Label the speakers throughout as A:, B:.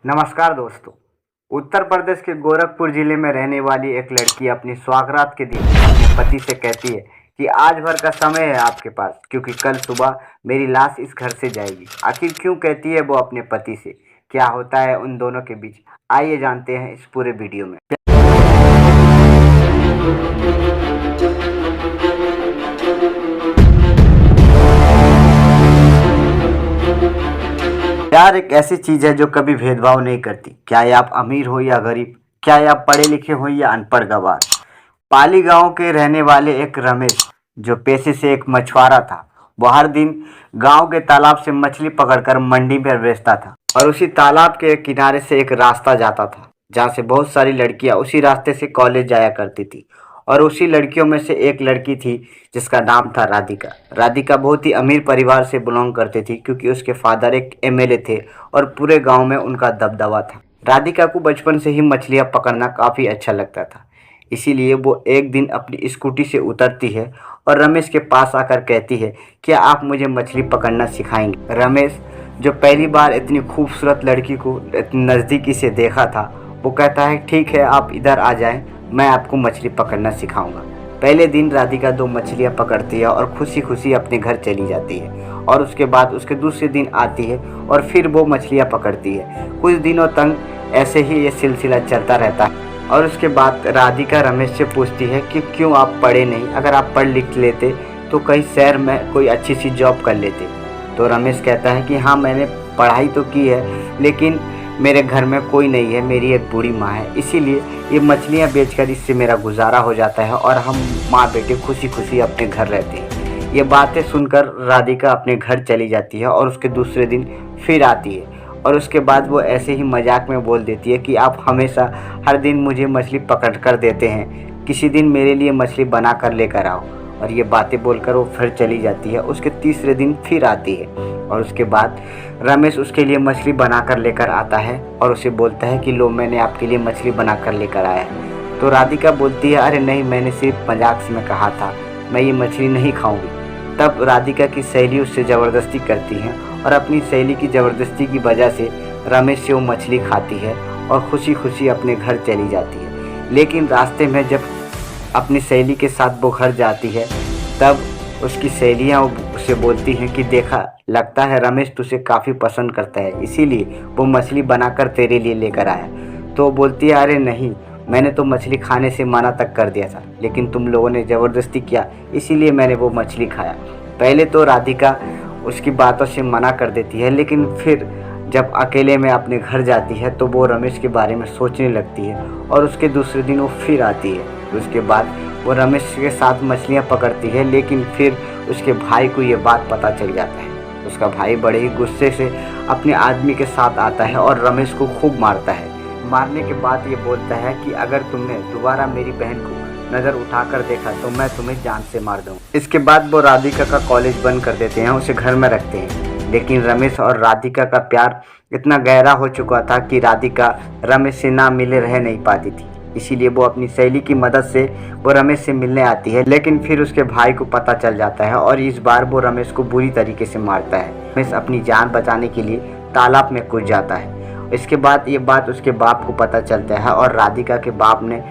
A: नमस्कार दोस्तों। उत्तर प्रदेश के गोरखपुर जिले में रहने वाली एक लड़की अपनी सुहागरात के दिन अपने पति से कहती है कि आज भर का समय है आपके पास, क्योंकि कल सुबह मेरी लाश इस घर से जाएगी। आखिर क्यों कहती है वो अपने पति से? क्या होता है उन दोनों के बीच? आइए जानते हैं इस पूरे वीडियो में। प्यार एक ऐसी चीज है जो कभी भेदभाव नहीं करती। क्या ये आप अमीर हो या गरीब, क्या ये आप पढ़े लिखे हो या अनपढ़ गवार। पाली गांव के रहने वाले एक रमेश, जो पेशे से एक मछुआरा था, वो हर दिन गांव के तालाब से मछली पकड़कर मंडी में बेचता था। और उसी तालाब के किनारे से एक रास्ता जाता था जहाँ से बहुत सारी लड़कियां उसी रास्ते से कॉलेज जाया करती थी। और उसी लड़कियों में से एक लड़की थी जिसका नाम था राधिका। राधिका बहुत ही अमीर परिवार से बिलोंग करती थी, क्योंकि उसके फादर एक एमएलए थे और पूरे गांव में उनका दबदबा था। राधिका को बचपन से ही मछलियां पकड़ना काफ़ी अच्छा लगता था, इसीलिए वो एक दिन अपनी स्कूटी से उतरती है और रमेश के पास आकर कहती है, क्या आप मुझे मछली पकड़ना सिखाएंगे? रमेश, जो पहली बार इतनी खूबसूरत लड़की को इतनी नज़दीकी से देखा था, वो कहता है, ठीक है, आप इधर आ जाएं, मैं आपको मछली पकड़ना सिखाऊंगा। पहले दिन राधिका 2 मछलियां पकड़ती है और खुशी खुशी अपने घर चली जाती है। और उसके बाद उसके दूसरे दिन आती है और फिर वो मछलियां पकड़ती है। कुछ दिनों तक ऐसे ही ये सिलसिला चलता रहता है। और उसके बाद राधिका रमेश से पूछती है कि क्यों आप पढ़े नहीं, अगर आप पढ़ लिख लेते तो कहीं शहर में कोई अच्छी सी जॉब कर लेते। तो रमेश कहता है कि हाँ, मैंने पढ़ाई तो की है, लेकिन मेरे घर में कोई नहीं है, मेरी एक बूढ़ी माँ है, इसीलिए ये मछलियाँ बेचकर इससे मेरा गुजारा हो जाता है और हम माँ बेटे खुशी खुशी अपने घर रहते हैं। ये बातें सुनकर राधिका अपने घर चली जाती है और उसके दूसरे दिन फिर आती है। और उसके बाद वो ऐसे ही मजाक में बोल देती है कि आप हमेशा हर दिन मुझे मछली पकड़ कर देते हैं, किसी दिन मेरे लिए मछली बना कर लेकर आओ। और ये बातें बोलकर वो फिर चली जाती है। उसके तीसरे दिन फिर आती है और उसके बाद रमेश उसके लिए मछली बना कर लेकर आता है और उसे बोलता है कि लो, मैंने आपके लिए मछली बना कर लेकर आया है। तो राधिका बोलती है, अरे नहीं, मैंने सिर्फ मजाक से मैं कहा था, मैं ये मछली नहीं खाऊंगी। तब राधिका की सहेली उससे ज़बरदस्ती करती है और अपनी सहेली की ज़बरदस्ती की वजह से रमेश से वो मछली खाती है और खुशी खुशी अपने घर चली जाती है। लेकिन रास्ते में जब अपनी सहेली के साथ वो घर जाती है, तब उसकी सहेलियाँ उसे बोलती हैं कि देखा, लगता है रमेश तुझे काफ़ी पसंद करता है, इसीलिए वो मछली बनाकर तेरे लिए लेकर आया। तो बोलती है, अरे नहीं, मैंने तो मछली खाने से मना तक कर दिया था, लेकिन तुम लोगों ने ज़बरदस्ती किया, इसीलिए मैंने वो मछली खाया। पहले तो राधिका उसकी बातों से मना कर देती है, लेकिन फिर जब अकेले में अपने घर जाती है तो वो रमेश के बारे में सोचने लगती है और उसके दूसरे दिन वो फिर आती है। उसके बाद वो रमेश के साथ मछलियाँ पकड़ती है, लेकिन फिर उसके भाई को ये बात पता चल जाता है। उसका भाई बड़े ही गुस्से से अपने आदमी के साथ आता है और रमेश को खूब मारता है। मारने के बाद ये बोलता है कि अगर तुमने दोबारा मेरी बहन को नज़र उठाकर देखा तो मैं तुम्हें जान से मार दूँ। इसके बाद वो राधिका का कॉलेज बंद कर देते हैं, उसे घर में रखते हैं। लेकिन रमेश और राधिका का प्यार इतना गहरा हो चुका था कि राधिका रमेश से ना मिले रह नहीं पाती थी, इसीलिए वो अपनी सहेली की मदद से वो रमेश से मिलने आती है। लेकिन फिर उसके भाई को पता चल जाता है और इस बार वो रमेश को बुरी तरीके से मारता है। रमेश अपनी जान बचाने के लिए तालाब में कूद जाता है। इसके बाद ये बात उसके बाप को पता चलता है और राधिका के बाप ने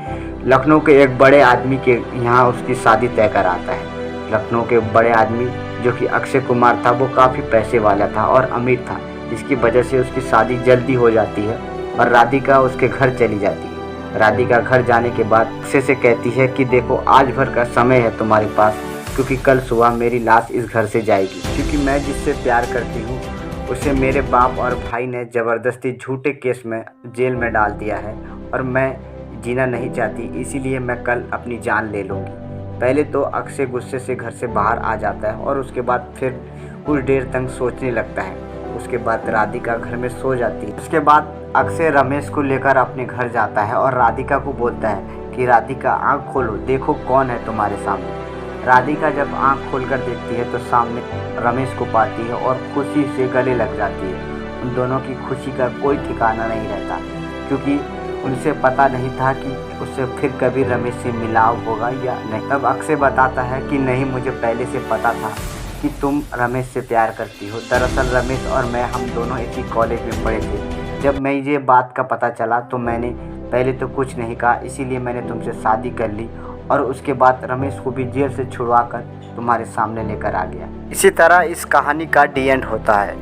A: लखनऊ के एक बड़े आदमी के यहाँ उसकी शादी तय कराता है। लखनऊ के बड़े आदमी, जो कि अक्षय कुमार था, वो काफ़ी पैसे वाला था और अमीर था, जिसकी वजह से उसकी शादी जल्दी हो जाती है और राधिका उसके घर चली जाती है। राधिका घर जाने के बाद अक्षय से कहती है कि देखो, आज भर का समय है तुम्हारे पास, क्योंकि कल सुबह मेरी लाश इस घर से जाएगी, क्योंकि मैं जिससे प्यार करती हूँ उसे मेरे बाप और भाई ने ज़बरदस्ती झूठे केस में जेल में डाल दिया है और मैं जीना नहीं चाहती, इसीलिए मैं कल अपनी जान ले लूँगी। पहले तो अक्षय गुस्से से घर से बाहर आ जाता है और उसके बाद फिर कुछ देर तक सोचने लगता है। उसके बाद राधिका घर में सो जाती है। उसके बाद अक्षय रमेश को लेकर अपने घर जाता है और राधिका को बोलता है कि राधिका, आँख खोलो, देखो कौन है तुम्हारे सामने। राधिका जब आँख खोलकर देखती है तो सामने रमेश को पाती है और खुशी से गले लग जाती है। उन दोनों की खुशी का कोई ठिकाना नहीं रहता, क्योंकि उनसे पता नहीं था कि उससे फिर कभी रमेश से मिलाव होगा या नहीं। तब अक्षय बताता है कि नहीं, मुझे पहले से पता था कि तुम रमेश से प्यार करती हो। दरअसल रमेश और मैं, हम दोनों एक ही कॉलेज में पढ़े थे, जब मैं ये बात का पता चला तो मैंने पहले तो कुछ नहीं कहा, इसीलिए मैंने तुमसे शादी कर ली और उसके बाद रमेश को भी जेल से छुड़वा कर तुम्हारे सामने लेकर आ गया। इसी तरह इस कहानी का डी एंड होता है।